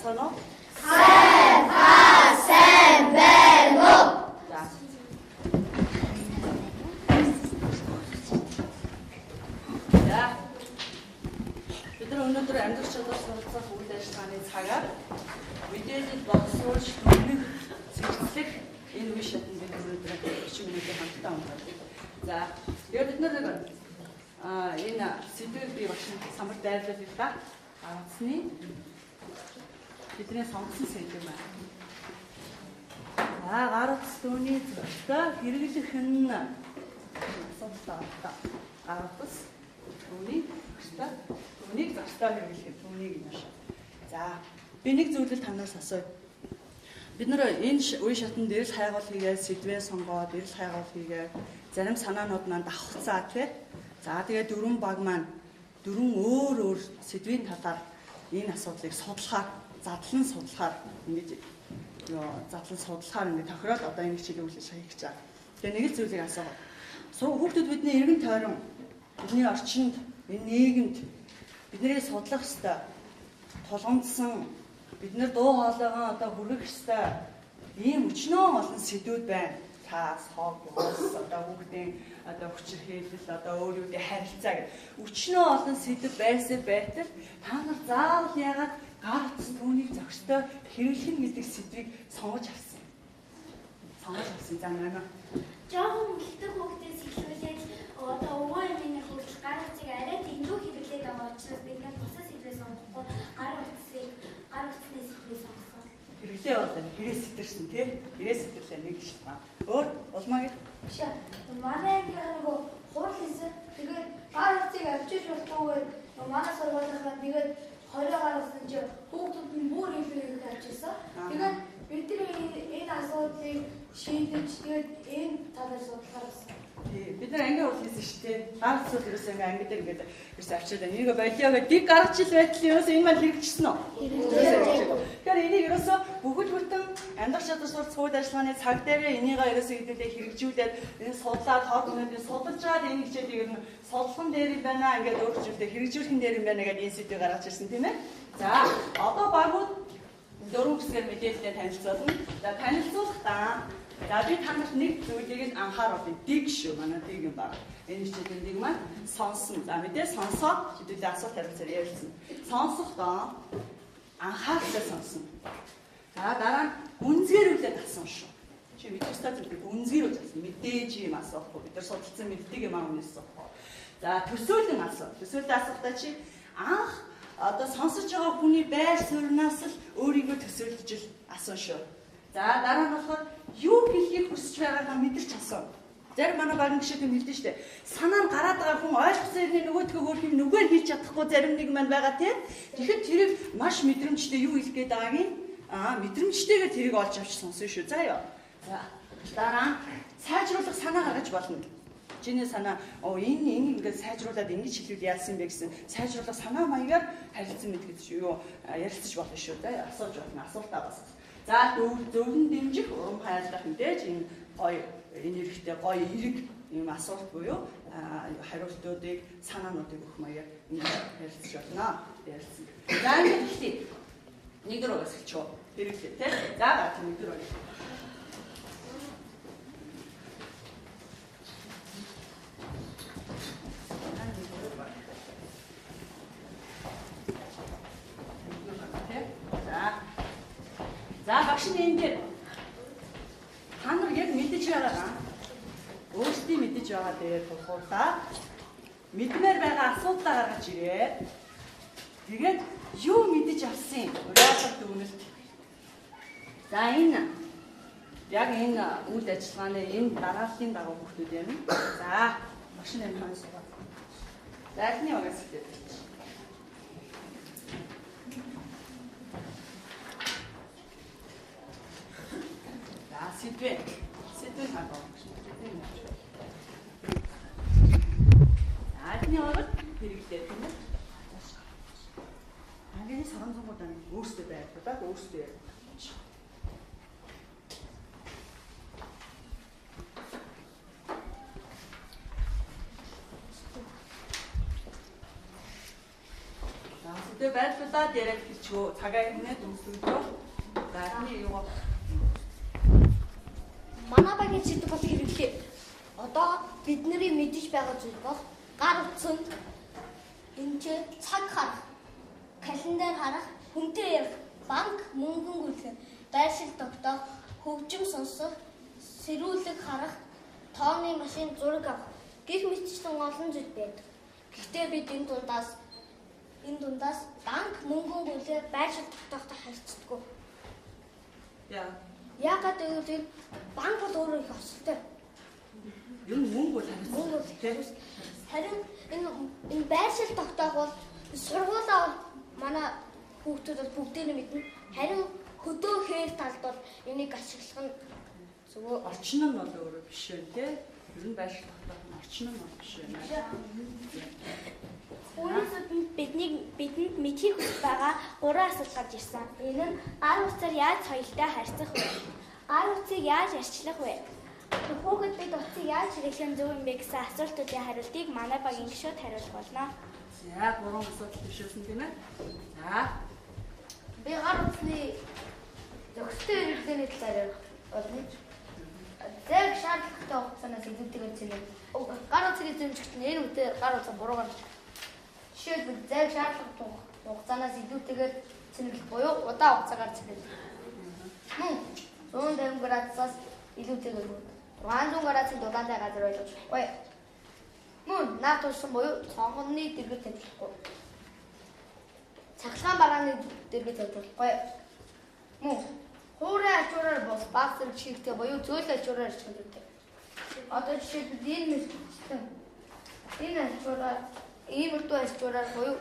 сонцгоно. сайн байна уу? За. Бид нар өнөөдөр амьдрах чадвар суралцах үйл ажиллагааны цагаар мэдээлэл боловсруулж өмнөх зэрэглэх энэ үе шатнд бид өнөөдөр хичээлүүдийн хамтдаа унтдаг. За, тэгээд бид нар энэ сэдвийг бий багш самбар дайрлуулъя та. Авцны бидний сонгосон сэдв байна. Гар утас түүний зөвхөн хэрэглэх нь асуудалтай байна. Гар утас түүнийг зөрчтэй хэрэглэх түүнийг юм шиг. За, би нэг зүйлийг танаас асууя. Бид нэр энэ үе шатнд эрэл хайгуул хийгээд сэдвээ сонгоод эрэл хайгуул хийгээд зарим санаанууд маань давхцаа тий. За тэгээд дөрвөн баг маань дөрвөн өөр сэдвийн талаар энэ асуудлыг судлахаар задлан судлахаар ингэж тохироод одоо энэ хичээлийг үлээж хийх гэж байгаа. Тэгээ нэг л зүйлийг асуугаа. Хүүхдүүд бидний эргэн тойрон бидний орчинд энэ нийгэмд биднийг судлах ёстой. Тулгамдсан бид нар дуу хоолойгоо одоо хүргэх ёстой. Ийм өчнөө олон сэдвүүд байна. Таас хог ус одоо хүүхдийн одоо хүчирхийлэл одоо өөрийнхөө харилцаа гэх өчнөө олон сэдв байсан байтал та нар заавал яагаад гар утас түүнийг зохистой хэрэглэх нь гэдэг сэдвийг сонгож авсан. За манай жоохон үлдэх хүүхдээс ихлүүлээд одоо өвөө эмээний хөвгөл гар утсыг арай дэндүү хэрэглээд байгаа учраас бид нар бусад сэдвээ сонгохгүй гар утсны сэдвээ сонгосон. Хэрэглээ одоо хэрэгээс сэтэрсэн тий. Хэрэгээс сэтэрлээ нэг шил ба. Өөр улмаа гэж. Шаа. Манай нөгөө хурал хийсэн. Тэгээд гар утсыг авчиж болохгүй. Манай сургуулийнхаа тэгээд 20 гар утсан чи хүүхдүүд нь бүр хэлбэрээр авчихсан. Тэгээд бид энэ асуудлыг шийдэж тэгээд энэ талаар судлахаар болсон. Бид нар анги уулсан шүү дээ. Гар утсууд ерөөсөө анги дээр ингээд ерөөсөө авчирдаг. Энийг болиогээ дэг гарч ил байтал ерөөсөө энэ маань хэрэгжсэн үү? Тэгэхээр энийг ерөөсөө бүгд бүтэн амьдрах чадвар суралцах үйл ажиллагааны цаг дээр энийг ерөөсөө хэдүүлээ хэрэгжүүлээд энэ судлаад хог өнөдөө судалж чаад энэ хичээлийг ер нь судлахын дээр юм байна. Ингээд өөрчлөлтөө хэрэгжүүлэхин дээр юм байна гэдэг энэ сэдвийг гаргаж ирсэн тийм ээ. За одоо багууд дөрвөн хэсгээр мэдээлэлтэй танилцуулна. За танилцуулахдаа за би танарт нэг зүйлийг анхааруулъя. Дэг шүү. Манай дэг юм байна. Энэ хичээлийн дэг маань сонсон. За мэдээ сонсоод хэдүүлээ асуулт хариулцаар ярилцсан. Сонсохдоо анхааралтай сонсон. За дараа нь үнзгэрүүлээд асуусан шүү. Чи мэдээстэй зүйлийг үнзгэрүүлж асуусан. Мэдээж юм асуухгүй. Бид нар судалсан мэддэг юм аа үнээс асуухгүй. За төсөөлөн асуу. Төсөөлөлөө асуухдаа чи анх одоо сонсож байгаа хүний байр сууриас л өөрийгөө төсөөлж ил асуусан шүү. За дараа нь болохоор юу хэлхийг хүсэж байгаагаа мэдэрч асуу. Зарим манай багийн гişүүд хэлдэг шүү дээ. Санаа нь гараад байгаа хүн ойлгосон юм нөгөөдгөө өөр юм нүгээр хэлж чадахгүй зарим нэг маань байгаа тийм. Тэгэхээр тэрийг маш мэдрэмжтэй юу хэлэх гээд байгааг нь мэдрэмжтэйгээр тэрийг олж авч сонсон шүү. За ёо. За дараа нь сайжруулах санаа гаргаж болно. Чиний санаа энэ ингээд сайжруулад ингэж хэлвэл яасан бэ гэсэн сайжруулах санаа маягаар харилцан мэдгэж юу ярилцаж болно шүү. За асууж болно. Асуултаа бас. За зөвхөн дэмжих урам хайрлах мэдээж энэ гоё энэ хэрэгтэй гоё эрэг юм асуулт буюу хариултуудыг санаануудыг өгөх маягаар ярилцаж болно. Ярилцсан. За ингээд хэлье. Нэг дөрөвөөс хэлчихв. Хэрэгтэй тийм. За нэг дөрөв. За багш нь энэ дээр та нар яг мэдэж байгаа өөрсдийн мэдэж байгаа дээр тулгуурлаа мэдмээр байгаа асуудлаа гаргаж ирээ. Тэгээд юу мэдэж авсан уриалга дүгнэлт. За энэ яг энэ үйл ажиллагааны энэ дарааллын дагуу бүхнүүд юм. За багш нь энэ хаан суугаад. За эхний угаас хэлээ. Сэдвээ хаагаа. Аадны орол хэрэглээ тийм ээ. Ангийн соронзонгууд өөрсдөө байрлуулаад өөрсдөө ярьж. За Тэгээ байрлуулаад яриад хэлчихөө. Цагаа ирнэ дүнсгөө. За энэ юу? Манай багийн сэдв бол хэрэглээ. Одоо бидний мэдэж байгаа зүйл бол гар утсанд энэ цаг харах, календар харах, хүнтэй ярих, банк мөнгөн гүйлэх, байршил тогтоох, хөгжим сонсох, сэрүүлэг харах, тооны машин зураг авах гэх мэтчлэн олон зүйл байдаг. Гэхдээ бид энэ дундаас банк мөнгөн гүйлэх, байршил тогтоохтой харьцдаг. Яагаад гэвэл банк бол өөрөө их осолтой. Юу мөнгө бол харьцдаг. Харин энэ байршил тогтоох бол сургуулаа бол манай хүүхдүүд бол бүгдээ мэднэ. Харин хөдөө хээр талд бол энийг ашиглах нь зөвхөн орчин нь бол өөрөө биш вэ тий. Ер нь байршил тогтоох нь орчин нь бол биш вэ. Үүнээс бидэнд мэдхийг хүсэж байгаа 3 асуулт гарч ирсэн. Энэ нь гар утсаар яаж соёлтой харьцах вэ? Гар утсыг яаж арчлах вэ? Хүүхэд бид утсыг яаж хэрэглэх нь зөв юм бэ гэсэн асуултуудын хариултыг манай багийн гишүүд хариулж болно. За 3 асуулт бишүүлсэн тийм ээ. За Би гар утсны зохистой хэрэглээний талаар болно. Зэрэг шаардлагатай хугацаанаас илүүтэйгээр цэнэ. Гар утсыг эзэмшигч нь энэ үедээ гар утсаа буруу гарч. Жишээлбэл зэрэг шаардлагатай хугацаанаас илүүтэйгээр цэнэглэх буюу удаан хугацаагаар цэнэглэх. 180 градусаас илүүтэйгээр 600 градусын дулаантай газар байлгаж болохгүй. Мөн наад тушсан буюу цонхны дэргэд тавьчихгүй. Цахилгаан багааны дэргэд тавьчихгүй. Мөн хуурай ачуураар бос баг зэрэг чигтэй буюу зөөлөн ачуураар чиглэдэг. Одоо жишээлбэл энэ мэтлэн энэ ачуураар иймэрдүү ачуураар буюу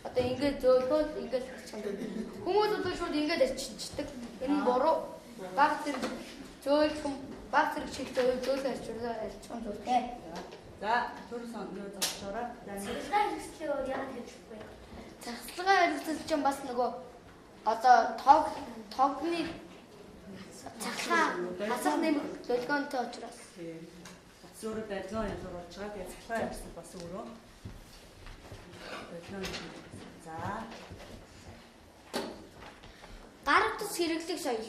одоо ингээд зөөлөн ингээд чиглэдэг. Хүмүүс одоо шууд ингээд арчилдаг. Энэ нь буруу. Баг зэрэг зөөлөн баг зэрэг чигтэй зөөлөн ачуураар арчих нь зүйтэй. за төрсөн нөө зогсоороо. Цахилгаан хэрэгслээ яаж хэрэглэхгүй? Цахилгаан хэрэгсэл чинь бас нөгөө одоо тогны цахилгаан хасах нэмэх долгионтой учраас. Зөөрө дэжлон язуур болж байгаа. Тэгээ цахилгаан хэрэгсэл бас өөрөө. За Гар утас хэрэглэх соёл.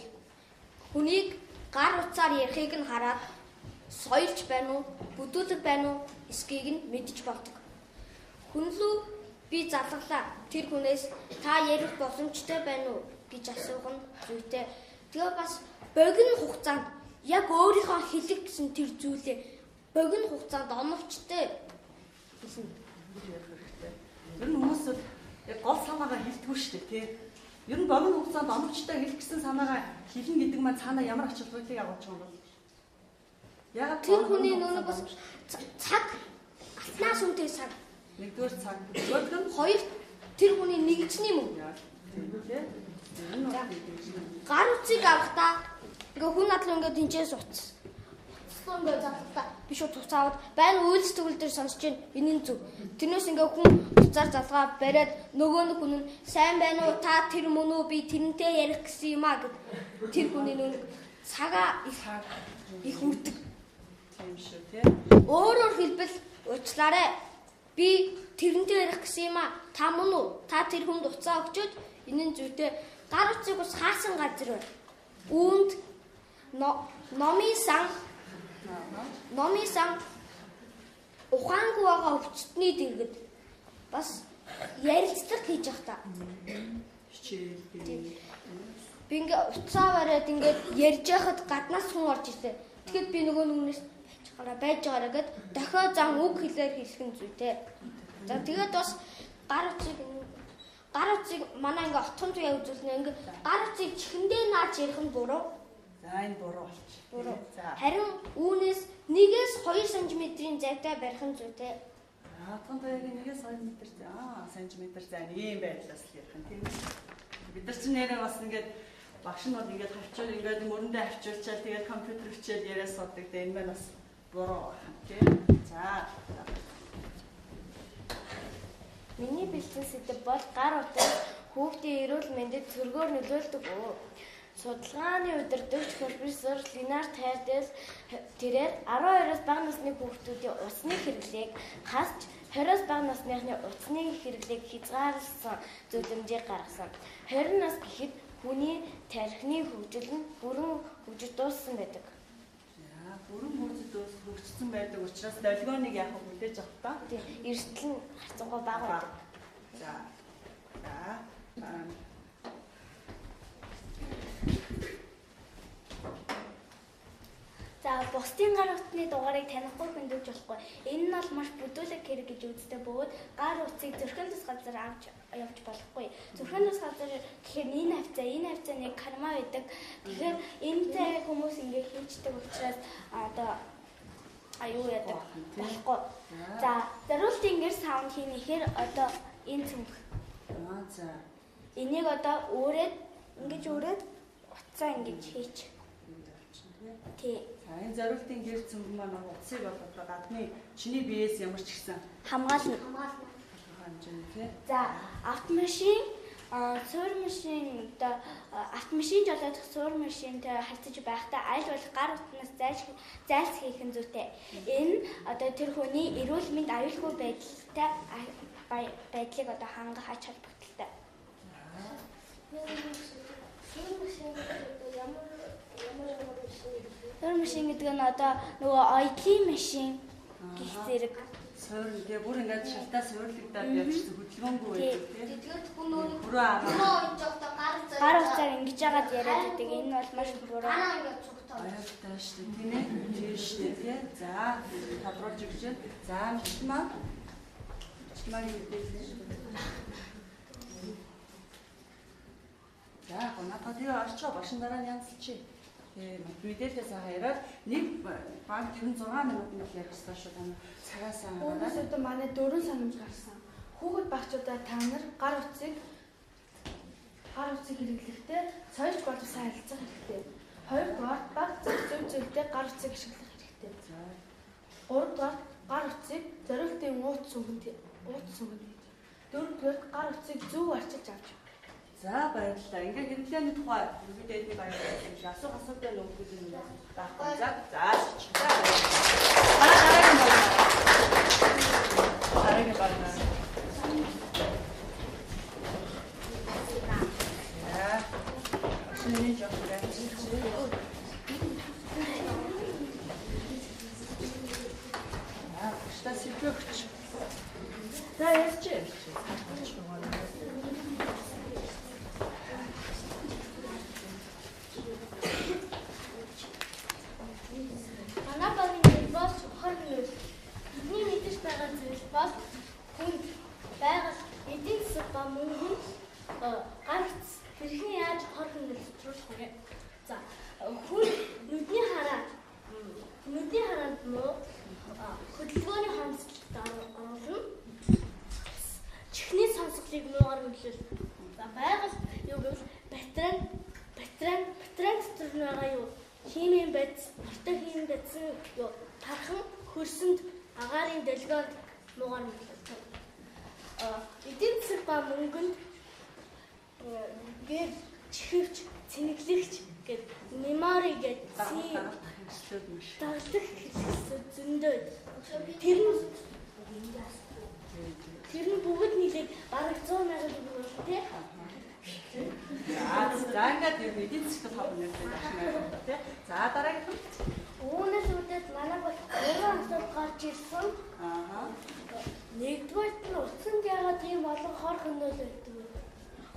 Хүнийг гар утсаар ярихыг нь хараад соёлч байна уу, бүдүүлэг байна уу, эсхийг нь мэдэж болдог. Хүн лүү би залглаа. Тэр хүнээс та ярих боломжтой байна уу гэж асуух нь зүйтэй. Тэгээ бас богино хугацаанд яг өөрийнхөө хэлэх гэсэн тэр зүйлээ богино хугацаанд оновчтой гэсэн. ер нь хүмүүс яг гол санаагаа хэлдэггүй шүү дээ тий. Ер нь богино хугацаанд оновчтой хэлэх гэсэн санаагаа хэлнэ гэдэг маань цаанаа ямар ач холбогдлыг агуулж байгаа юм бол? Яг тэр хүний нөгөө бас цаг алтнаас үнэтэй цаг. Нэгдүгээр цаг, нөгөөх нь Хоёр тэр хүний нэгжний мөнгө. Гар утсыг авахдаа ингээ хүн надлуу ингээ тэнцээс утас. Утас ингээ завтаа би шууд утас аваад байна үйлс тэгвэл дээр сонсож байна. Энэ нь зөв. Тэрнээс ингээ хүн утсаар залгаа бариад нөгөө нэг хүн нь сайн байна уу та тэр мөн үү би тэрнтэй ярих гэсэн юм аа гэд тэр хүний нүг цагаа их үрдэг. Тийм шүү тий. Өөрөөр хэлбэл уучлаарай. Би тэрнтэй ярих гэсэн юм аа. Та мөн үү? Та тэр хүнд уцаа өгчөөд энэ нь зүйтэй. Гар утсыг бас хаасан газар байна. Үүнд номын сан ухаангүй байгаа өвчтний дэргэд бас ярилцлага хийж явах та. Хичээл. Би ингээ уцаа бариад ингээд ярьж байхад гаднаас хүн орж ирлээ. Тэгэхэд би нөгөө нүгнээс байж байгаараа гэд дахиад зам үг хэлээр хэлэх нь зүйтэй. За тэгээд бас гар утсыг манай ингээ отхон туяа үзүүлнэ. Ингээ гар утсыг чихэндээ нааж ярих нь буруу. За энэ буруу болчих. Буруу. Харин үүнээс 1-2 см-ийн завтай барих нь зүйтэй. Отхон туяагийн 1-2 см сантиметр зай ийм байдлаас л ярих нь тийм. Бид нар чинь нэрээ бас ингээд багш нь бол ингээд хавчвал ингээд мөрөндөө хавчуулчаад тэгээд компьютер хичээл яриа суудаг. Тэгээ энэ маань бас буруу байна тийм. За. Миний бэлтгэл сэдэв бол гар утас хүүхдийн эрүүл мэндэд цөргөөр нөлөөлдөг үү. Судалгааны удирдагч профессор Ленард Хайрдэл тэрээр 12-оос бага насны хүүхдүүдийн усны хэрэглээг хасч 20-оос бага насныхны утасны хэрэглээг хязгаарласан зөвлөмжийг гаргасан. 20 нас гэхэд хүний тархины хөгжил нь бүрэн хөгжиж дууссан байдаг. За бүрэн хөгжсөн байдаг учраас долгионыг яг хүлээж авах та. Тийм, эрсдэл нь харцангуй бага байдаг. За. За, бусдын гар утасны дугаарыг танихгүй хөндөж болохгүй. Энэ нь бол маш бүдүүлэг хэрэг гэж үздэг бөгөөд гар утсыг зүрхэн тус газар авч явж болохгүй. Зүрхэн тус газар гэхээр энэ хавцаа нэг карма байдаг. Тэгэхээр энэтэй хүмүүс ингэ хийчдэг учраас одоо аюу яадаг болохгүй. За, зориултын гэр саунд хийнэхээр одоо энэ цүнх. За. Энийг одоо ингэж өөрөөд утсаа ингэж хийч. Тий. За энэ зориултын гэр цөмг маань утсыг бол одоо гадны чиний биеэс ямар ч гэсэн хамгаална. За автомашин суурь машин жолоодох суурь машинтай харьцаж байхдаа аль болох гар утснаас зайлсхийх нь зүйтэй. Энэ одоо тэр хүний эрүүл мэнд аюулгүй байдлыг одоо хангахаач холбогдолтой. Суурь машин гэдэг нь одоо нөгөө оёдлын машин гэх зэрэг. Суурь тэгээ бүр ингээд шалтаа суурлагдаад явчихсан хөдөлгөөнгүй байдаг тийм. Тэгээд хүн Хүрээ аваа. энэ жогтой Гар утсаар ингэж яагаад яриад байдаг. Энэ бол маш буруу. Ганаа ингээд цогтой. Аюултай шүү дээ тийм ээ. Тийм шүү дээ тийм. За тодруулж өгч байна. За мичмаа хийдээ. За гонатаа тэгээ орчоо башин дараа нь янзлчих. Мэдээлэлээс хаяраад нэг баг 96 минутанд ярих ёстой шүү дээ. Цагаасаа хараад. Өнөөдөр манай 4 санамж гарсан. Хүүхэд багчуудаа та нар гар утсыг хэрэглэхдээ соёлж болж сайн харилцах хэрэгтэй. 2-дугаар баг зөв зүйлтэй гар утсыг ашиглах хэрэгтэй. 3-дугаар гар утсыг зориултын ууц сүгэнд. 4-дугаар гар утсыг зөв арчилж авч. За баярлалаа. Ингээ хэрэглээний тухай бүгдээд нэг баярлалаа. Асуух нөхөд юм байхгүй. За дараагийн байна. Шинэ жоо гэнэ. Что сипёхч. Да, ясч. Нүдний хараанд муу хөдөлгөөний хонцлолд оруулна. Чихний сонсголыг муугаар нөлөөлнө. За байгаль юу гэвэл батарей дотор байгаа юу? Химийн бодис, ортой химийн бодис нь юу? Тархан хөрсөнд агаарын долгионд муугаар нөлөөлнө. Эдийн засаг ба мөнгөнд гэр чихвч, цэнэглэгч гэд мемори гэд дагдаг зөндөө. Тэр нь бүгд нийлээд бараг 100,000 төгрөг тий. За ингээд эдийн засгийн хав нэртэй байна тий. За дараагийн Үүнээс үүдээд манай бол өөрөө асуулт гарч ирсэн. Нэгдүгээрт нь утсанд яагаад тийм олон хор хөнөөл байдаг вэ?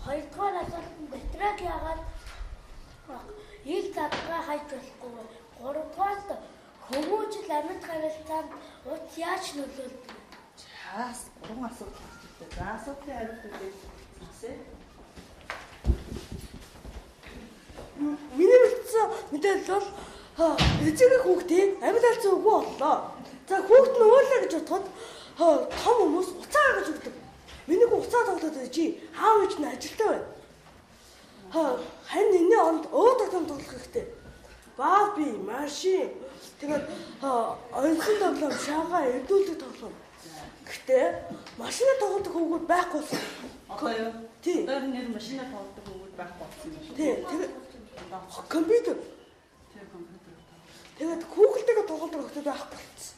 Хоёрдугаар асуулт нь батарейг яагаад ил задгаа хайж болохгүй вэ? Гуравдугаарт хүмүүжил амьд харилцаанд утас яаж нөлөөлдөг? Чаас 3 асуулт байна. За асуултын хариулт өгье. Сонсъё. Миний мэдсэн мэдээлэл бол эцэг хүүхдийн амьд алцсан үгүй боллоо. За хүүхд нь уулаа гэж бодоход том хүмүүс уцаа гэж өгдөг. Миний уцаа тоглоод чи аав ээж нь ажилтаа байна. Хань энэ онд өөдөө тоглох хэрэгтэй. Баа би машин тэгээд онцлог тоглоом шагаа эрдүүлэг тоглоом. Гэхдээ машинаа тоглодог хүүгүүд байхгүй болсон. Одоо юу? Тийм. Тэр нэр машинаа тоглодог хүүгүүд байхгүй болсон юм. Тийм. Компьютер. Тэр компьютер. Тэгээд Google-тэйгээ тоглодог хөтөд байхгүй болсон.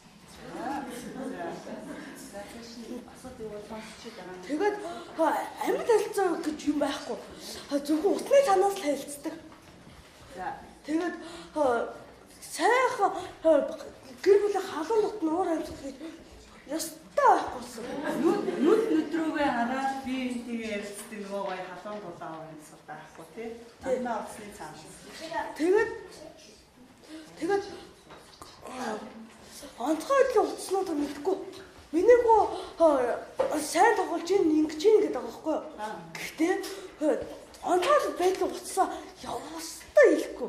Тэгээд амьд харилцаа гэж юм байхгүй. Зөвхөн утасны цаанаас л харилцдаг. Тэгээд сайхан гэр бүлийн халуун нут нуур амьсгал ястаа байхгүйсэн. Нүд рүүгээ хараад би тэгээ ярьцдаг нөгөө гоё халуун дулаан амьсгал байхгүй тий. Амнаа утасны цаанаас. Тэгээд онцгой өдрийн утаснуудыг мэдгүй. Миний гоо сайн тоглож ингэж гэдэг байгаа байхгүй юу? Гэхдээ онцгой байдлын утасаа яваастай илэхгүй.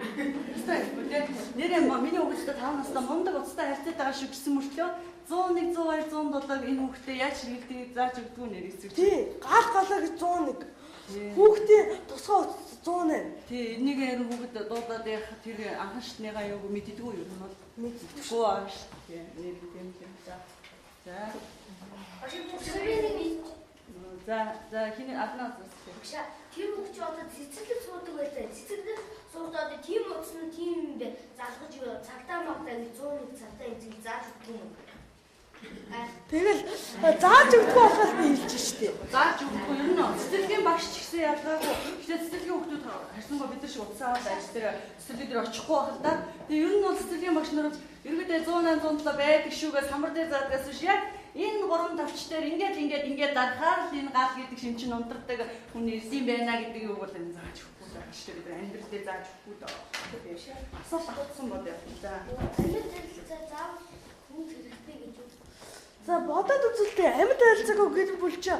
Нэрээ миний хүүхдээ 5 настай мундаг утастай харьцаад байгаа шүү гэсэн мөртлөө 101, 102, 107 энэ хүүхдээ яаж хэрэглэдэг зааж өгдгүү нэр эсвэг. Тий, галаа гэж 101. Хүүхдийн тусгай утас 108. Тий, энийг энэ хүүхэд дуудаад яах тэр анхан шатныгаа юу мэддэггүй юу юм бол мэддэггүй аа шүү. Тий, нэр тийм юм. За хин аднаас Багшаа тийм хүүхч одоо цэцэрлэг суудаг байлаа. Цэцэрлэг суудаад тийм утас нь тийм юм бэ. Залгаж цагтаа магтаа гэж 101 цагтаа эцэг зааж өгдөг юм. Тэгэл зааж өгдөг байхад би хэлж штеп. Зааж өгөхгүй ер нь цэцэрлэгийн багш ч гэсэн ялгаагүй. Гэхдээ цэцэрлэгийн хүүхдүүд харсангаа бид нар шиг утсаа аваад ажил дээр цэцэрлэг дээр очихгүй байх л да. Тэгээ ер нь бол цэцэрлэгийн багш нар ерөөдөө 108 107 байдаг шүүгээ самбар дээр заадгаас биш яг энэ гурван тавч дээр ингээд дарахаар л энэ гал гэдэг шимчин унтардаг хүн ирсэн байна гэдэг юу бол энэ зааж өгөхгүй байх шүү дээ. Амьдрал дээр зааж өгөхгүй доо. Асуулт авсан бол яа. За. Амьд харилцаа заав хүн хэрэгтэй гэж үү? За бодоод үзэлтэй амьд харилцаагаа гэр бүл чи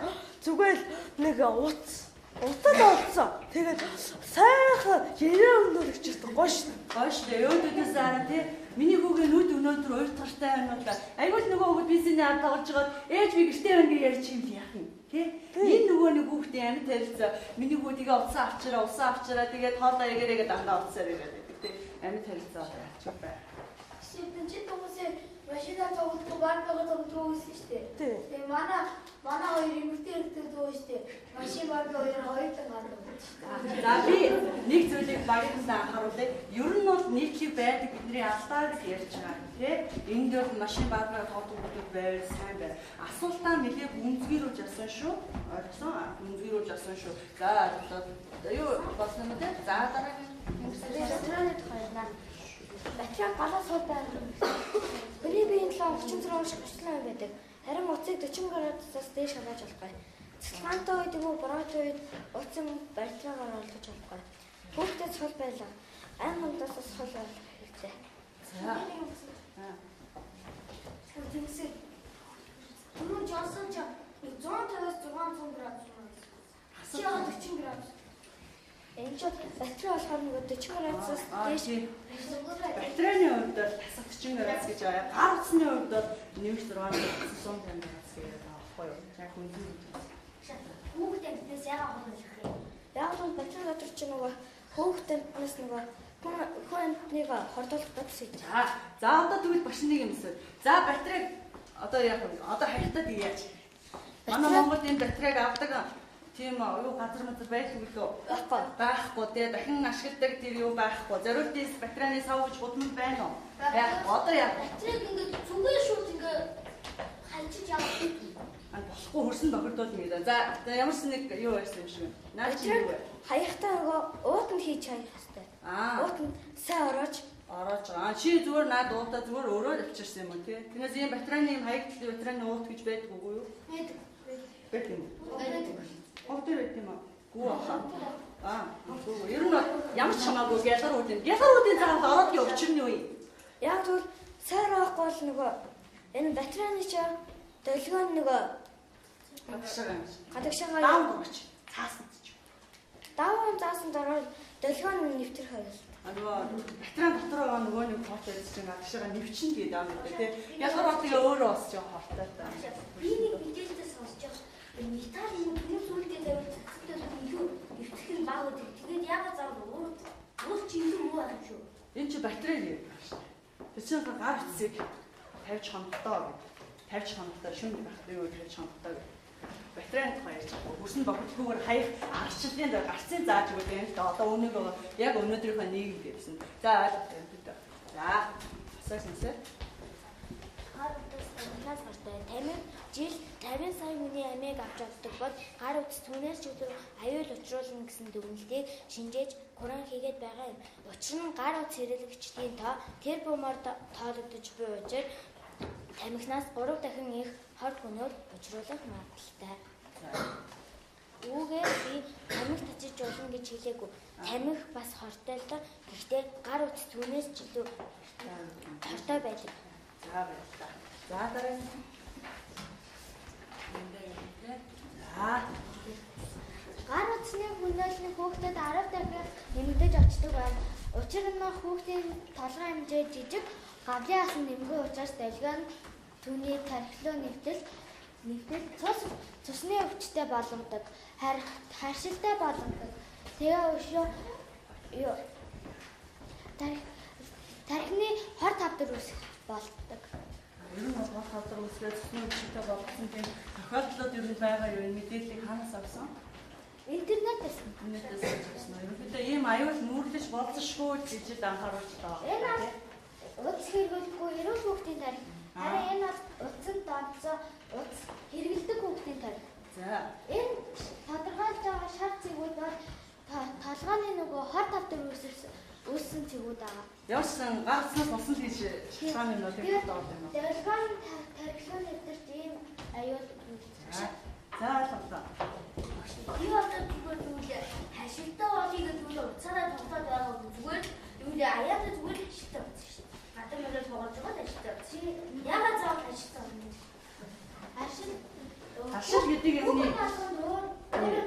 зүгээр л нэг утад олцсон. Тэгээд сайхан ярээ өнөр өчөрт гош. Гош өөдөөдөөс араа тий. Миний хүүгийн нүд өнөөдөр уйлтгартай байна уу да. Айгуул нөгөө хүүхэд бисэний ад тоглож байгаад ээж би гэртээ байна гэж ярьж юм яах юм. Тий? Энэ нөгөө нэг хүүхдийн амьд харилцаа миний хүүдийгээ уцаа авчираа тэгээд хоолоо ягээрээ дандаа уцаар ирээд байдаг тий. Амьд харилцаа болчих бай. Шийдэн чи төгсөө машина тоглох барбага тоглох гэсэн шүү дээ. Тэгээ манай хоёр эмэгтэй дөө шүү дээ. Машин барбага хоёр гардаг. За би нэг зүйлийг багтсан анхааруулъя. Ер нь бол нийтлэг байдаг бидний алдаа гэж ярьж байгаа тийм. Энд дээр машин барбага тоглох хүмүүс байвал сайн байна. Асуултаа нэлээд гүнзгийрүүлж авсан шүү. Ойлгосон? Гүнзгийрүүлж авсан шүү. За юу болсон юм те? За дараагийн Тэрний тухайнаа батарей галаас суудаг. Хүний биеийн 36 шиг хүчлэн байдаг. Харин утсыг 40 градусаас дээш хангаж болохгүй. Цэцлэнтэй үед нөгөө бороотой үед утсан батарейгаар олдож болохгүй. Хүүхдэд цол байлаа. Айн хамтаас цол хэрэгтэй. За. Тэгсээ. Түрүү Джонсон ч 150-аас 600 градус байна. Чи 40 градус. Энэ ч батарей болохоор нөгөө 40 градусаас дээш. Батарейны хувьд бол тасаг 40 градус гэж байгаа. Гар утасны хувьд бол нэмж 650 градус гэдэг аахгүй юу? Яг үнэн. Хүүхдээс яагаад болох юм? Яг л батарей дотор ч нөгөө хүүхдээс нөгөө хүн амтныг хордуулах гэсэн. За одоо тэгвэл баш нэг юм эсвэл. За батарейг одоо яг одоо хайртаад яаж? Манай Монголд энэ батарейг авдаг тийм юу газар мазар байдаг үлээ. Байхгүй тэгээ дахин ашигладаг тэр юу байхгүй. Зориултын батарейны сав гэж будмал байна уу? Байхгүй. Одоо яг батарейг ингээд зүгээр шууд ингээд хайлчиж явах. Болохгүй хөрсөн тохирдуулна гэдэг. За ямар ч нэг юу байсан юм шиг байна. Наа чи юу вэ? Хаяхтаа нөгөө уутанд хийж хаях хэрэгтэй. Уутанд сайн ороож байгаа. Чи зүгээр наад уутаа зүгээр өөрөө авчирсан юм уу тий? Тэгээс ийм батарейны юм хаягдлын батарейны уут гэж байдаг уу юу? Байдаг юм. Ховдэр байт юм аа. Гүү ахаа. Ер нь ямар ч хамаагүй гялгар уудын. Гялгар уудын цагаан ороод гээ өчрний үе. Яг тэгвэл сайн орохгүй бол нөгөө энэ батарейны чи долгион нөгөө гадагшаага даавч цаасан ч. Дааван заасан дараа долгион нэвтрэх хоёул. Нөгөө батарей дотор байгаа нөгөө нэг фото чинь гадагшаага нэвчин гэдэг юм байна тий. Ялгар уудыг өөрөө бас жоох хортой та. Би нэг мэдээлэлээс сонсож байгаа. Италийн хүмүүс үлдээ тавьж цэцэрлэг юу нэвтрэх нь баг үү. Тэгээд яагаад заавал уул чи илүү муу байх шүү. Энэ чи батарей юм байна шүү. Тэр чинь гар утсыг тавьж хоногдоо гэдэг. Тавьж хоногдоо шүн байх юу тавьж хоногдоо гэдэг. батарейн тухай ярьж байгаа. Хөрсөн бохолгүйгээр хаях аргачлалын гарцын зааж өгөх юм. Одоо өнөөгөө яг өнөөдрийнхөө нийгэм гэсэн. За асуусан. Гар утас танаас гартай. Тамир жил 50 сая хүний амийг авч явдаг бол гар утас түүнээс ч өдөр аюул учруулна гэсэн дүгнэлтийг шинжээж Куран хийгээд байгаа юм. Учир нь гар утас хэрэглэгчдийн тоо тэр бумаар тоологдож буй учраас тамхинаас 3 дахин их хор хөнөөр учруулах магадaltaй. Үүгээр би тамхи тачиж болно гэж хэлээгүй. Тамхи бас хортой л доо. Гэхдээ гар утас түүнээс ч илүү хортой байдаг. За баярлалаа. За дараа нь. Гар утасны хүндлэлний хүүхдэд 10 дахин нэмэгдэж очдог байна. Учир нь хүүхдийн толгой хэмжээ жижиг, гавлын асан нэмгүй учраас долгион түүний тархилуу нэвтэл цусны өвчтэй болгодог, харшилтай болгодог. Тэгээ өшөө тархины хор тавдар үүсэх болдог. Ер нь хор тавдар үүсгээд цусны өвчтэй болгосон тийм тохиолдлууд ер нь байгаа юу? Мэдээллийг хаанаас авсан? Интернетээс. Авсан. Ерөнхийдөө ийм аюул нүүрлэж болзошгүй гэж анхааруулж байгаа. Энэ бол утас хэрэглэхгүй эрүүл хүүхдийн тарих. Харин энэ бол утасанд донцоо утас хэрэглэдэг хүүхдийн тарих. За. Энэ тодорхойлж байгаа шар зэгүүд бол толгойн нөгөө хор тавдар үүссэн зэгүүд байгаа. Явсан гарцнаас болсон гэж шилхэн юм уу тийм доод юм уу? Долгион тархилуу нэвтэрч ийм аюул үүсэж. За ойлголоо. Би одоо зүгээр хашилтаа болыг зүгээр уцаараа тоглоод байгаа зүгээр зүгээр аяада зүгээр хашилтаа болсон шүү дээ. Гадаа мөрөөр тоглож байгаа хашилтаа. Чи яагаад заавал хашилтаа болно? Хашил гэдэг юм нь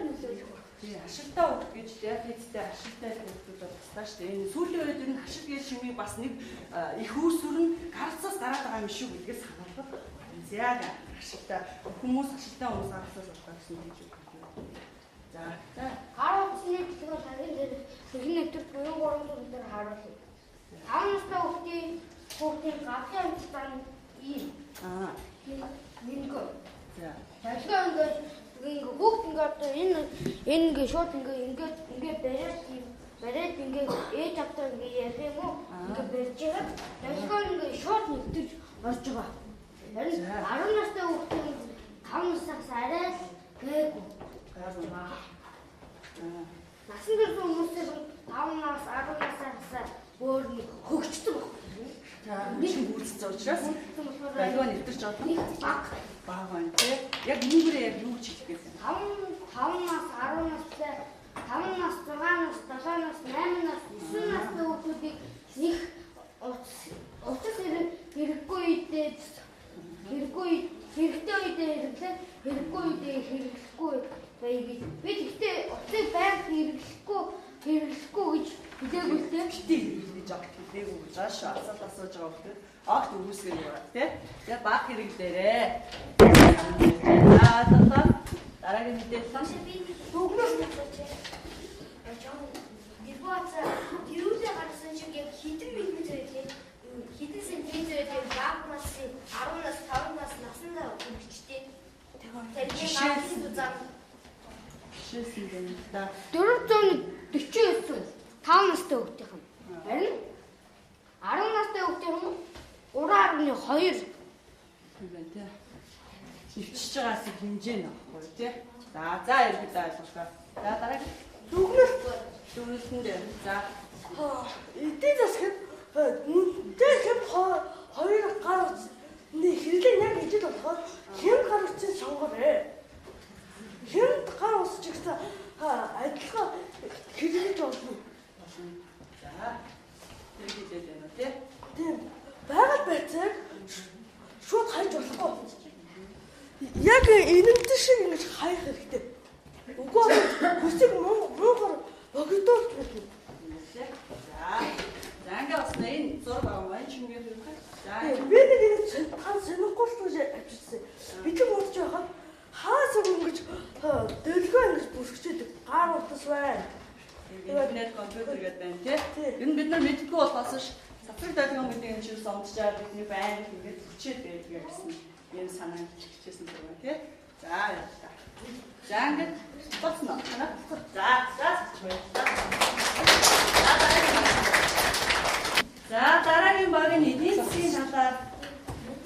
нөлөөлөх. тий хашилтаа үг гэж диабеттэй хашилтаа хэлбэрүүд байна шүү дээ. Энэ сүүлийн үед ер нь хашил гэж шимийг бас нэг их үүсвэр нь гарцаас гараад байгаа юм шүү гэдгээс хамаарах. Яг хашилтаа хүмүүс хашилтаа хүмүүс гарцаас болдог гэсэн үг гэж байна. За. Гар утасны төлөв цагийн дээр сэрхэн нэвтэр буюу 3 зүйл дээр харуулъя. 5 настай хүүхдийн гавлын амжилтаа ийм. Минго. За. Дахиад ингээ хүүхд ингээ одоо энэ ингээ шууд ингээ бариад ингээ ээж автаа ингээ ярих юм уу? Ингээ барьж байгаа. Дахиад ингээ шууд нэвтэрч орж байгаа. Харин 10 настай хүүхдийн 5 наснаас арай л гээгүй. Насан дээр хүмүүсээ 5 нас 10 наснаас өөр нэг хөгждөг байна. За нэг үүссэн учраас балиа нэвтэрч байгаа. Баг байна тий. Яг үүгээрээ яг юу ч хэлэх гэсэн. 5 нас 10 настай 5 нас 6 нас 7 нас 8 нас 9 настай хүүхдүүдийг нэг утас хэрэггүй үедээ хэрэгтэй үедээ хэрэглээ хэрэггүй үедээ хэрэглэхгүй байвал би гэхдээ утсыг байнга хэрэглэхгүй гэж хэлээгүй л дээ. Гэтээ хэрэглэж авах хэлээгүй гэж ааш асууж байгаа хүмүүс огт үүсгэр байгаа тий. Тэгээ баг хэрэглээрээ. Дараагийн мэдээлэл Би бүгнөөс нэвчээ. Гэрбоцаа дөрөвдөө гарсан шиг яг хитэн мэлмэт байлээ. Хитэн сентиметр байлээ. Баг нас 10 нас 5 нас насандаа хөгжтэй. Тэгэхээр гаалын зузаан шийсэн юм да. 449 5 настай хүүхдийн. Харин 10 настай хүүхдийн 3.2 юм байна тий. Ивчж байгаас хэмжээ нь аахгүй тий. За ерөөдөө ойлголоо. За дараагийн дөрөвсөн дээр. За эдийн засгийн дэхэм хоёр гар утасны хэрэглээ яг ижил болохоор хэм гар утсын сонгорээ. Хэм гар утас ч гэсэн адилхан хэрэглэж болно. за хэлээд байна тий. Тийм. Байгаль байцааг шууд хайж болохгүй. Яг энэнд шиг ингэж хаях хэрэгтэй. Үгүй хүсэг муугар богдоод байдаг. За ингээ бас энэ зураг аваа чимгээр юм хаа. За Би нэг энэ тань сонирхолтой гэж авчирсан. Би ч бодож байхад хаасаа ингэж дэлгөө ингэж бүрхчээдэг. Гар утас байна. интернет компьютер гэдэг байна тий. Энэ бид нар мэддэггүй болохоос ш сатраг долгион гэдэг юм шиг сонгочаад бидний байнг ингэж хүчээд байдаг гэсэн юм санаа хичээсэн байгаа тий. За яа. За ингээд боцно. Танаа. За. За дараагийн багийн эдийн засгийн талаар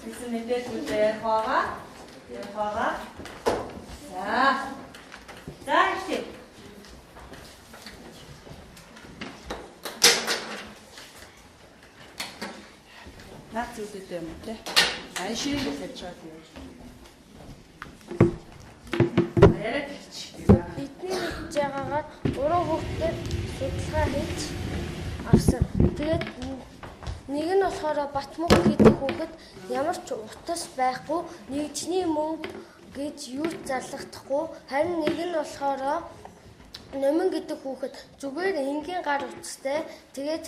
хэлсэн мэдээлэлүүдээ ярих байгаа. За ихтэй. Наад зүйлтэй юм те. Ань шиг л хэлж байгаа юм. Яриад хэлчихээ. Бидний хийж байгаагаар 3 хүүхдэд судалгаа хийж авсан. Тэгээд нэг нь болохоор Батмүх гэдэг хүүхэд ямар ч утас байхгүй, нэгжний мөнгө гэж юу ч зарлахдахгүй. Харин нэг нь болохоор Номин гэдэг хүүхэд зүгээр энгийн гар утастай. Тэгээд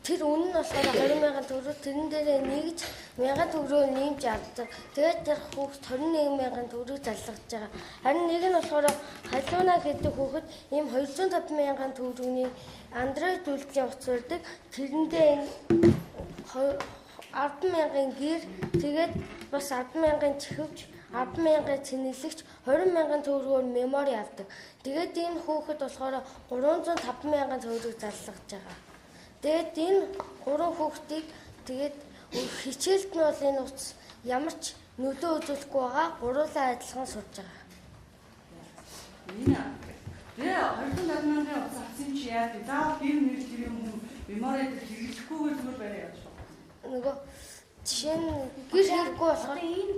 тэр үнэ нь болохоор 20,000 төгрөг, тэрэн дээрээ нэгж 1000 төгрөг нэмж авдаг. Тэгээд тэр хүүхэд 21,000 төгрөг зарлагдж байгаа. Харин нэг нь болохоор Халууна гэдэг хүүхэд ийм 250,000 төгрөгийн Android үйлдлийн утас барьдаг. Тэрэндээ 10,000 гэр, тэгээд бас 10,000 чихвч, 10,000 цэнэглэгч, 20,000 төгрөгөөр мемори авдаг. Тэгээд энэ хүүхэд болохоор 305,000 төгрөг зарлагдж байгаа. Тэгээд энэ 3 хүүхдийг тэгээд хичээлд нь бол энэ утас ямар ч нөлөө үзүүлэхгүй байгаа. Гурлаа адилхан сурж байгаа. Тэгээ 20,000 утас авсан чи яа вэ? Заавал гэр нэр тэр юм мемори хэрэглэхгүйгээр зүгээр барай яаж вэ? Нөгөө жишээ нь гэр хэрэггүй болохоор энэ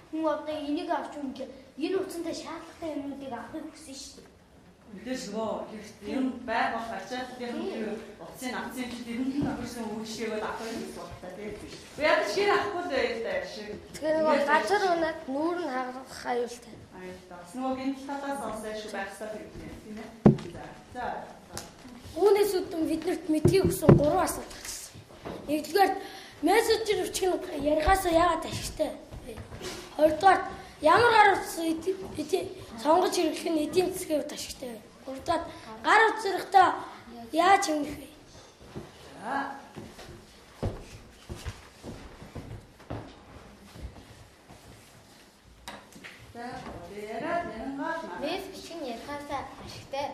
хүн одоо энийг авч үнэ энэ утсантай шаардлагатай юмнуудыг авахыг хүсэн шүү дээ. Мэдээж нөгөө юм байгаад ачаалтын утсын авсан чи тэрэнд нь авсан үйлчлэгээ авах юм байна тийм биш. Яг шиг авахгүй л байлаа шиг. тэгэхээр нөгөө газар унаад нүүр нь хагарах аюултай. Бас нөгөө гинт талаас сонсож байх хэрэгтэй тийм ээ. За. Үүнээс үүдэн биднэрт мэдхийг хүсэн 3 асуулт гарсан. Нэгдүгээр мессежер өчгөн ярихаасаа яагаад ашигтай? Хоёрдугаар ямар гар утас сонгож хэрэглэх нь эдийн засгийн хувьд ашигтай вэ? Гуравдугаар гар утсархтаа яаж хэмнэх вэ? Мессеж бичих нь ярихаасаа ашигтай.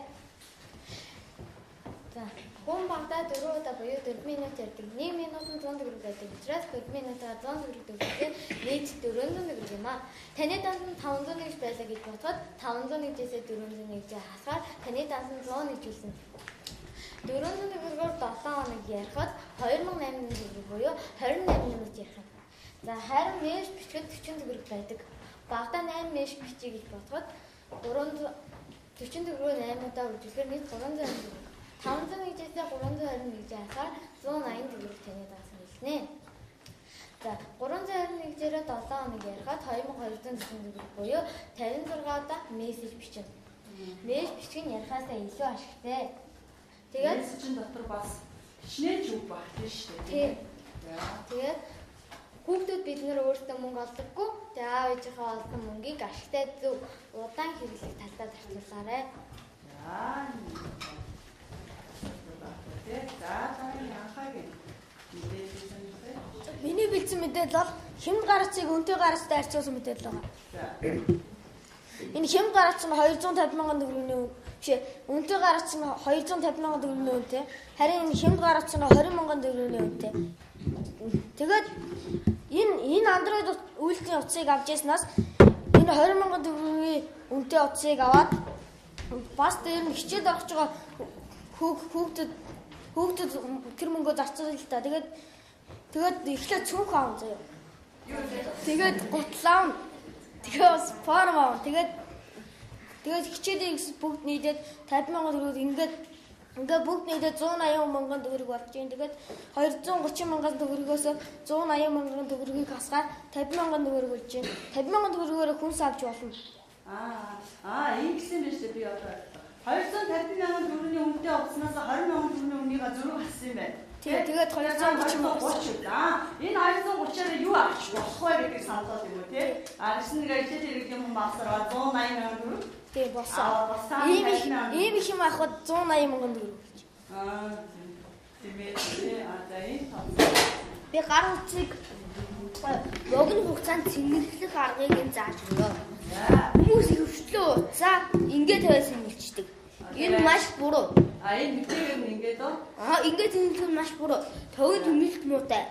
За, хүн багтаа 4 удаа буюу 4 минут ярьдаг. 1 минутанд 100 төгрөг байдаг. Учраас 4 минутаар 100 төгрөг төгрөг нийт 400 төгрөг юм аа. Таны данс нь 500 нэгж байлаа гэж бодоход 500 нэгжээсээ 400 нэгжээ хасгаар таны данс нь 100 нэгжүүлсэн. 400 төгрөгөөр 7 хоног ярихад 2800 төгрөг буюу 28 минут ярих юм. За, харин мессеж бичгэд 40 төгрөг байдаг. Багтаа 8 мессеж бичиж гэж бодоход 40 төгрөгөөр 8 удаа үргэлжлэхээр нийт 300 төгрөг. 500 нэгжээсээ 320 нэгжээ хасаар 180 төгрөг таны данс хэлнэ. За 320 нэгжээрээ 7 хоног ярихад 2240 төгрөг буюу 56 удаа мессеж бичнэ. Мессеж бичих нь ярихаасаа илүү ашигтай. Тэгээд мессежийн дотор бас хичнээн зүг баг тийм шүү дээ. Тэгээд хүүхдүүд бид нэр өөртөө мөнгө олдоггүй. Тэгээд аав ээжийнхээ олсон мөнгийг ашигтай зөв удаан хэрэглэх талдаа зарцуулаарай. Миний бэлдсэн мэдээлэл бол хямд гар утсыг өнтэй гар утастай харьцуулсан мэдээлэл байгаа. Энэ хямд гар утас нь 250,000 төгрөгийн өнтэй гар утас нь 250,000 төгрөгийн үнэтэй. Харин энэ хямд гар утас нь 20,000 төгрөгийн үнэтэй. Тэгээд энэ Android үйлдлийн утсыг авч яснаас энэ 20,000 төгрөгийн үнэтэй утсыг аваад бас дээр нь хичээд орж байгаа хүүхдэд тэр мөнгөө зарцуулъя л та. Тэгээд эхлээд цүнх аав заяа. Тэгээд гутлаа. Тэгээд бас форм аав. Тэгээд хичээлийн хэсэг бүгд нийлээд 50,000 төгрөг ингээд бүгд нийлээд 180,000 төгрөг болж байна. Тэгээд 230,000 төгрөгөөс 180,000 төгрөгийг хасгаад 50,000 төгрөг болж байна. 50,000 төгрөгөөр хүнс авч болно. Ийм гэсэн байж би одоо 250,000 төгрөгийн үнэтэй утаснаас 20,000 төгрөгийн үнийг зөрөг хассан юм байна. Тэгээд 230,000. Энэ 230-аар юу авч болох вэ гэдгийг сануулсан юм уу тий? Гэсэн нэг ажил хэрэг юм масараа 180,000 төгрөг. Тий болсон. Ийм их юм авахд 180,000 төгрөг. Тийм ээ. За энэ би гар утсыг Богино хугацаанд цэнгэлэх аргыг нь зааж өгнө. Хүмүүс их өвчлөө утсаа ингээд тавиасан нэлчдэг. Энэ маш буруу. Энэ мэдээгээр нь ингээд оо. Ингээд цэнгэлэх нь маш буруу. Төвөд хэмнэлт муутай.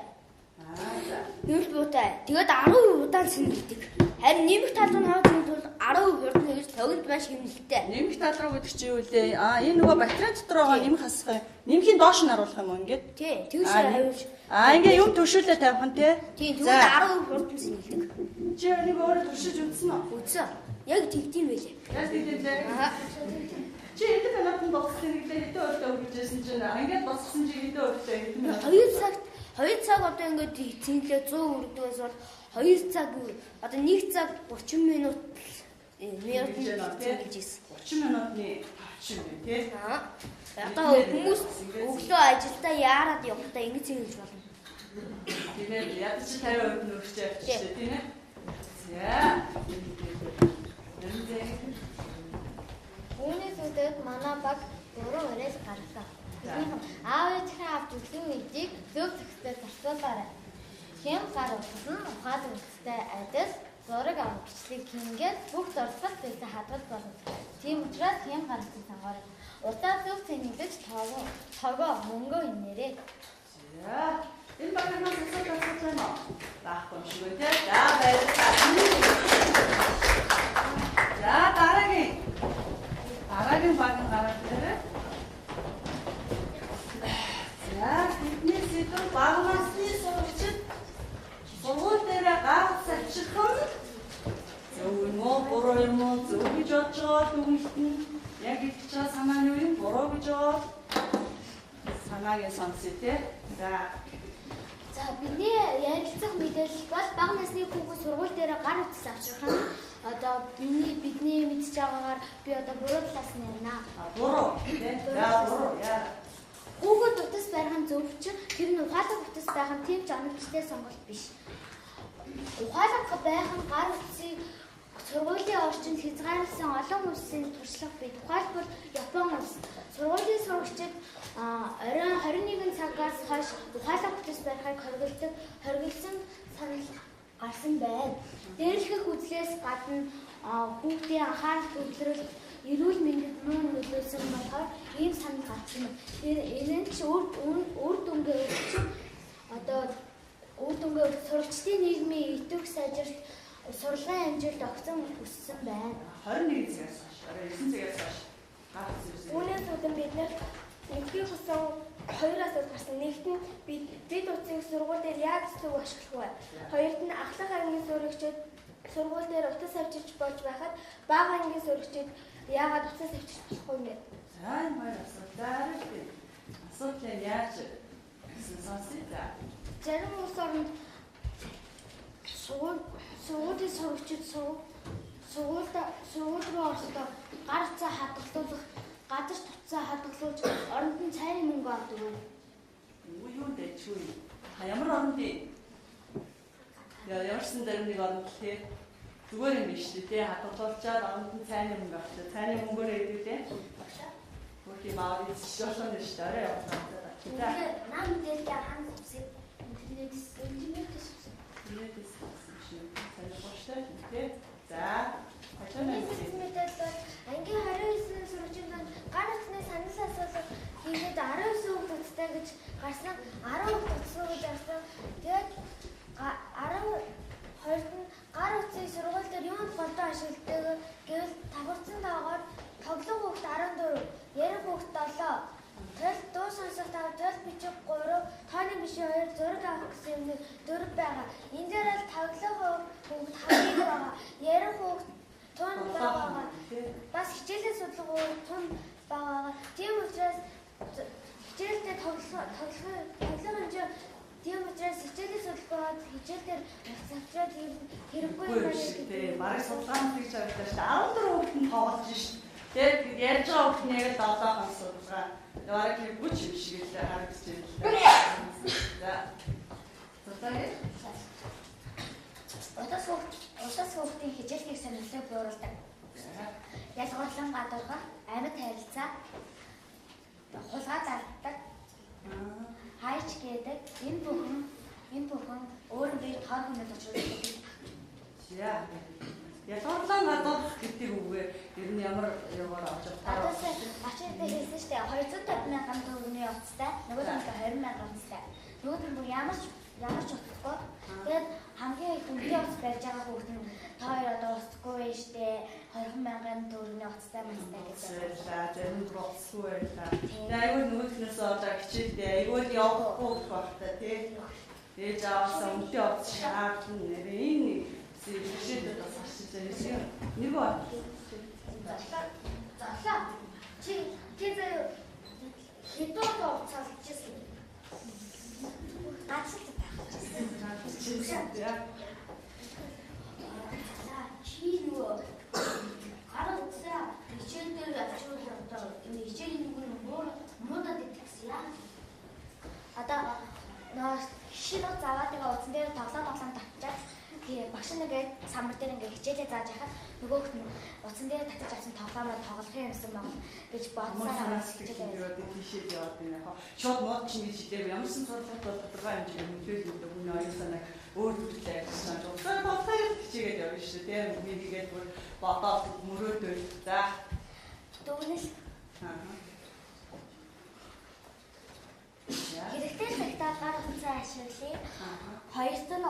Хэмнэлт муутай. Тэгээд 10% удаан цэнгэлдэг. Харин нэмэх тал руу хаваад бол 10% хурдан гэж төвөд маш хэмнэлттэй. Нэмэх тал руу гэдэг чи юу вэ? Энэ нөгөө батарей дотор байгаа нэмэх хасах юм. Нэмхийн доош нь харуулах юм уу ингээд? Тий, тэгш хавьж. Ингээ юм төвшүүлээ тавих нь тий. Тий, тэгвэл 10% хурдан цэнгэлдэг. Чи энийг өөрөө туршиж үзсэн үү? Үзсэн. Яг тэгдэм байлээ. Яг тэгдэм лээ. Чи эдгээр банаатанд боссон гэхлээр хэдэн өртөө өгчээсэн чинь ингээд боссон чи хэдэн өртөө хэдэн минут? 2 цаг одоо ингээд цэнгэлээ 100 өрдгөөс бол 2 цаг одоо 1 цаг 30 минут цэнгэлж ийсэн. 30 минутны тавчин байна тий. Одоо хүмүүс өглөө ажилдаа яарад явахдаа ингэж цэнгэлж болно. Тийм ээ. Яг чи 50% нь өрчөө авчихсан тийм ээ. За. Үүнээс үүдээд манай баг 4 өрөөс гарлаа. Аав ээжийнхээ авч үлдэн үедийг зөв зохистой зарцуулаарай. Хэм гар утсан ухаад үлдтэй айдас зураг авах бичлэг хийгээд бүх зурцал зүйлээ хадгалж болно. Тийм учраас хэм гар утсан сонгоорой. Утаа зөв цэнгэлж тогоо мөнгөө инээрээ. За. Энэ багнаас асуулт байна уу? Таахгүй юм шиг үү? За баярлалаа. За дараагийн баг нь гараад ирээ. За бидний сэдв багнасны сурагчид сургууль дээр гац авчих нь зөв юм уу буруу юм уу зөв гэж бодож байгаа дүгнэлт нь яг их ч санаа нь юу буруу гэж байгаа санааг нь сонсъё те. За бидний ярилцах мэдээлэл бол бага насны хүүхэд сургууль дээр гар утас авчрах нь одоо бидний мэдж байгаагаар би одоо буруу талаас нь ярина. Буруу тийм. За буруу яа. Хүүхэд утас барих нь зөв ч тэр нь ухаалаг утас байх нь тийм ч оновчтой сонголт биш. Ухаалаг байх нь гар утсыг сургуулийн орчинд хязгаарласан олон улсын туршлага бий. Тухайлбал Япон улс сургуулийн сурагчид оройн 21 цагаас хойш ухаалаг утас барихыг хориглосон санал гарсан байна. Дээрлэх үзлээс гадна хүүхдийн анхаарал төвлөрөлт эрүүл мэндэд мөн нөлөөлсөн болохоор ийм санал гарсан байна. Энэ нь ч үр дүнгээ өгч сурагчдын нийгмийн идэвх сайжралт сурлагын амжилт огцон өссөн байна. 21 цагаас хойш, 9 цагаас хойш гарч ирсэн. Үүнээс үүдэн бид нэгдүгээр хусан 2 асуулт гарсан. Нэгт нь бид утсыг сургууль дээр яаж зөв ашиглах вэ? Хоёрт нь ахлах ангийн сурагчид сургууль дээр утас авчирч болж байхад бага ангийн сурагчид яагаад утас авчирч болохгүй юм бэ? За энэ хоёр асуултаар асуултыг яаж сонсъё? Зарим улс орнд сургуулийн сурагчид сургууль руу орохдоо гар утсаа хадгалуулах, гадарч утсаа хадгалуулж оронд нь цайны мөнгө авдаг. Юу дэчгүй. Ямар орондын? Ямарсан зарим нэг оронд тий. Зүгээр юм биш тий. Хадгалуулчаад оронд нь цайны мөнгө авдаг. Цайны мөнгөөр идэвхтэй. Хөрхи маавь шошон дэш тарай явуулсан. Нам дээр яхан үсэг интернетээс За, мэдээлэл ангийн 29 сурагчид гар утасны санал асуулт хийгээд 19 хүүхд утастай гэж гарсан 10 хүүхд утсан гэж гарсан. Тэгээд 12-д нь гар утсыг сургууль дээр юунд голдоо ашигладаг гэвэл тавхарцсан таагаар тоглох хүүхд 14, ярих хүүхд 7. Тэгэл дуу сонсох тавтал бичиг 3, тооны бишээ 2, зураг авах гэсэн юм 4 байгаа. Энэ дээр л тоглох хүүхд хамгийн байгаа. Ярих хүүхд тун байгаа. Бас хичээлээ судлах хүүхд тун байгаа. Тийм учраас хичээлдээ тоглох хэмжээ тийм учраас хичээлээ судлах хичээлдээ завчраад хэрэггүй юм байна гэдэг. Бараг судалгаанд гэж байгаа шүү дээ. 14 хүүхэд нь тоглож шүү. Тэгээд ярьж байгаа хүүхэд нь яг 7 хоног судалгаа. Бараг хэрэггүй юм шиг л харагдаж байна. За. Тоталээ. Утас хүүхдийн хичээлийг сонирхлыг бууруулдаг. Ялгуурлан гадуурга, амьд харилцаа, хулгай зардаг, хайч гэдэг энэ бүхэн өөрөөр тоор хүнээс яа. Яг орлон гадаад гэдэг үгээр ер нь ямар яваар авч Адаас ачаатай хэлсэн шүү дээ 250 мянган төгрөгийн утастай нөгөө нь 20 мянган утастай. Нөгөө нь бүр ямар ч утасгүй. Тэгээд хамгийн их үнэтэй утас барьж байгаа хүүхд нь та хоёр одоо утасгүй байж штэ 20 мянган төгрөгийн утастай мэлтэй гэдэг. За зарим процесгүй байлаа. Айгүй нөгөөднөөс одоо хичээлдээ айгүй явахгүй багтаа тий. Ээж аваасаа үнэтэй утас шаардсан нэрээ энэ хичээлдээ бас харшиж байсан. Нэг ба. Зарлаа. Чи заяа хэдэн утас авчихсан? Гацсан. Чи нөгөө гараа утсаа хичээл дээр авчруулах одоо энэ хичээлийн нүгэн муудад идчихсэн яа. Одоо нөө шинэ заваад байгаа утсан дээр тоглоом татчихад тэгээ багш нэгээд самбар дээр ингээ хичээлээ зааж яхад нөгөөх нь утсан дээр татаж авсан тоглоомоо тоглох юмсан баг гэж бодсоо хичээлээ тийшээ яваад байна яг. Шууд мод чинь гэж хэлээ. Ямарсан сургууль бол тодорхой хэмжээний нөлөөлөл өгдөг үнэ оюусанаа өөр төрөлтэй ажилласан. Одоо болтой хичээгээд явна шүү дээ. Мигээд бүр бодоод мөрөөдөө. За. Дүүнэл хэрэгтэй цагтаа гар утсаа ашиглая. Хоёрт нь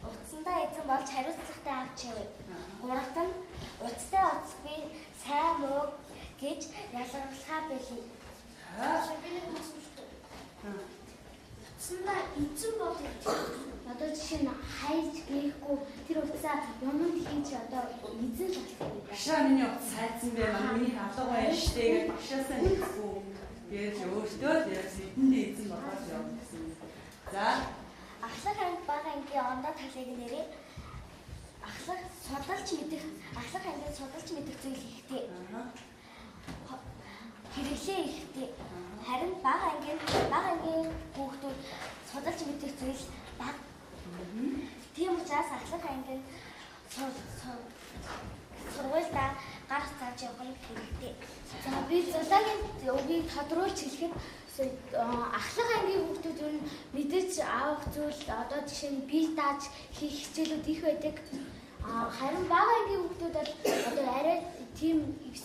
утсандаа эзэн болж хариуцлагатай авч явъя. Гуравт нь утастай утасгүй сайн муу гэж ялгарлахаа бэлий. Утсандаа эзэн бол Одоо жишээ нь хайж гээхгүй тэр утсаа юмд хийж одоо эзэн болох юм. Багшаа миний утас сайдсан байна. Миний алга байна штэ гэж багшаасаа хэлэхгүй. Яаж өөртөө л яг эдэндээ эзэн болгож явна гэсэн. За. Ахлах анги бага ангийн ондоо талыг нэрээ ахлах ангид судалж мэдэх зүйл ихтэй. Хэрэглээ ихтэй. Харин бага ангийн хүүхдүүд судалж мэдэх зүйл бага. Тийм учраас ахлах ангид сургуультай гарах цааш явах нь хэрэгтэй. За би зулагийн үгийг тодруулж хэлэхэд ахлах ангийн хүүхдүүд ер нь мэдээж авах зүйл одоо жишээ нь бие дааж хийх хичээлүүд их байдаг. Харин бага ангийн хүүхдүүд бол одоо арай тийм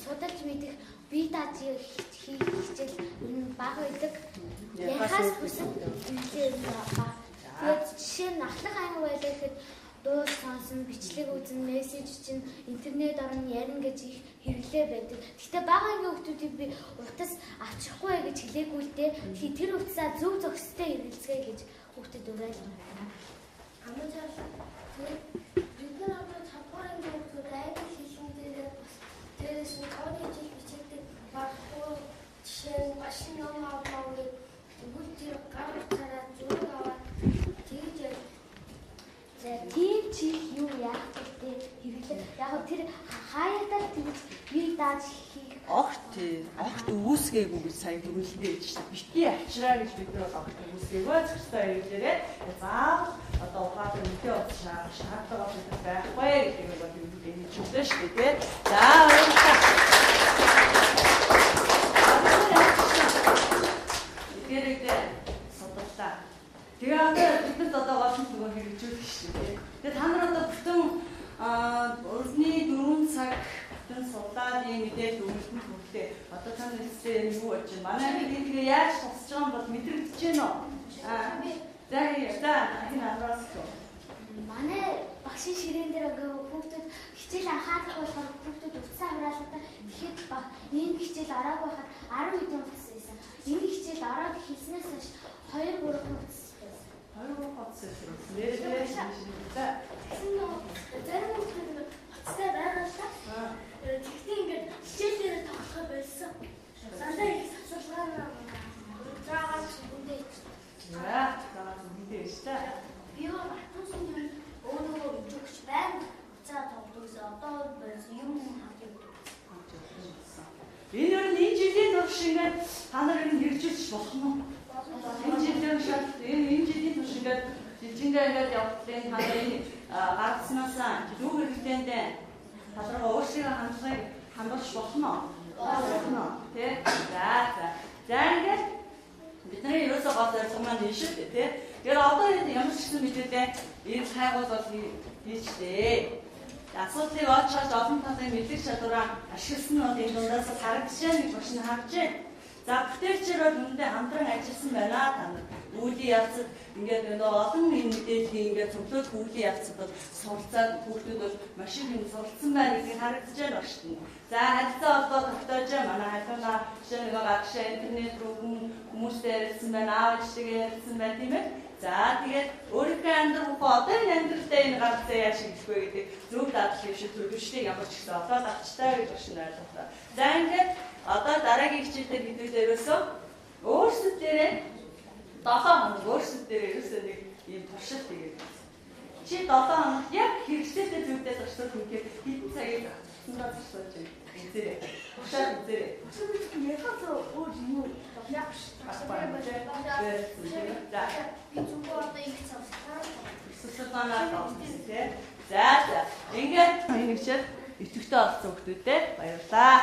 судалж мэдэх бие дааж хийх хичээл ер нь бага байдаг. Яхаас бүсэд тэгээд жишээ нь ахлах анги байлаа гэхэд дуу сонсон, бичлэг үзэн, мессеж чинь интернет орон ярина гэж их хэрэглээ байдаг. Гэхдээ бага ангийн хүүхдүүдийг би утас авчихгүй гэж хэлээгүй л дээ. Тэгэхээр тэр утасаа зөв зохистой хэрэглэцгээе гэж хүүхдэд уриалж байна. Амжаа. Бид нар одоо цавхаар ангийн хүүхдүүд англи хэлэн дээр бас дээрээс нь тооны жил бичигдэг баггүй жишээ нь машин ном авах үед бүгд тэр гар утсаараа зүрх аваад тэгж яа. Тийм чи юу яах вэ? Хэрэглээ. Яг тэр хаяатаа тэгж бие дааж хийх. Огт үүсгээгүй гэж сайн дүгнэлтээ хийж байна. Битгий авчраа гэж бид нар огт үүсгээгүй. Зөвхөн хэлээрээ заавал одоо ухаалаг үнэтэй утас шаардлага бид байхгүй гэдэг нь бол юм дэмжиж өгдөө шүү дээ. За баярлалаа. Идэрэгдээ судаллаа. Тэгээ одоо бид одоо олон зүгээр хэрэгжүүлэх шүү дээ. Тэгээ та нар одоо бүтэн өрний 4 цаг бүтэн судлаад ийм мэдээлэл өгүүлсэн хүртээ. Одоо та нар хэлсэн юу болж байна? Манай хэлгээ яаж тусч байгаа юм бол мэдрэгдэж байна уу? За энэ араас манай багшийн ширээн дээр хүүхдүүд хичээл анхаарах болохоор хүүхдүүд утсаа хамраалалтаа тэгэхэд энэ хичээл ороод байхад 10 хэдэн утас байсан. Энэ хичээл ороод хэлснээс хойш 2-3 утас байсан. 2-3 утас байсан. Нэрээ за. Зарим хүүхдүүд утастай байгаасаа тэгтээ ингээд хичээлээр тоглох байсан. Сандаа их засалгаа заагаад үндэ. Яа, заагаад үндэ шүү. Би батуусан юм өөрөө өгч байна. За тоглосон. Одоо юм хавдаг. Энэ жилийн турш ингээд та нар энэ хэрэгжүүлж болох нь уу? Энэ жилийн шат энэ жилийн турш ингээд жилчингээ ингээд явуулсан та нар энэ гаргаснасаа юу хэрэглээндээ талраа өөрсдөө хандуулж болох нь уу? Болно. Тэ? За ингээд Бидний ерөөсөө гол зорилго маань энэ шүү дээ тий. Тэгэхээр одоо энэ ямар ч гэсэн мэдээдээ энэ хайгуул бол хийжтэй. Асуудлыг олж харж олон талын мэдлэг чадвараа ашигласан нь бол энэ дундаас харагдаж байгаа нэг багш нь харж байна. За бүтээлчээр бол үүндээ хамтран ажилласан байна та нар. Үүдийн явцад ингээд олон энэ мэдээллийг ингээд цуглуулж үүдийн явцад бол суралцаад хүүхдүүд бол маш их юм суралцсан байна гэдгийг харагдаж байна багш нь. За харилцаа холбоо тогтоож манай хахнаа жишээ нэг гадагшаа интернет рүү хүмүүстэй ярилцсан байна, аав ээжтэйгээ ярилцсан байна тийм ээ. За тэгээд өөрийнхөө амьдрал одоо энэ амьдралдаа энэ ганцаа яаж хийх вэ гэдэг зөв дадлын шиг төлөвшөлтийг ямар ч гэсэн одоо авчтай гэж багш нь ойлголоо. За ингээд одоо дараагийн хичээлдээ бид ерөөсөө өөрсдөө 7 хоног өөрсдөө ерөөсөө нэг ийм туршилт хийгээд байна. Чи 7 хоног яг хэрэгцээтэй зүйлдээ туршилт хийхээр хэдэн цагийг авчихсанаа туршилт хийж үзээрэй. Туршаад үзээрэй. Яхаа өөр юм яг За. Би зүгээр одоо их цавсаа. Сусалнаа тийм. За. Ингээд энэ хичээл идэвхтэй болсон хүмүүстээ баярлалаа.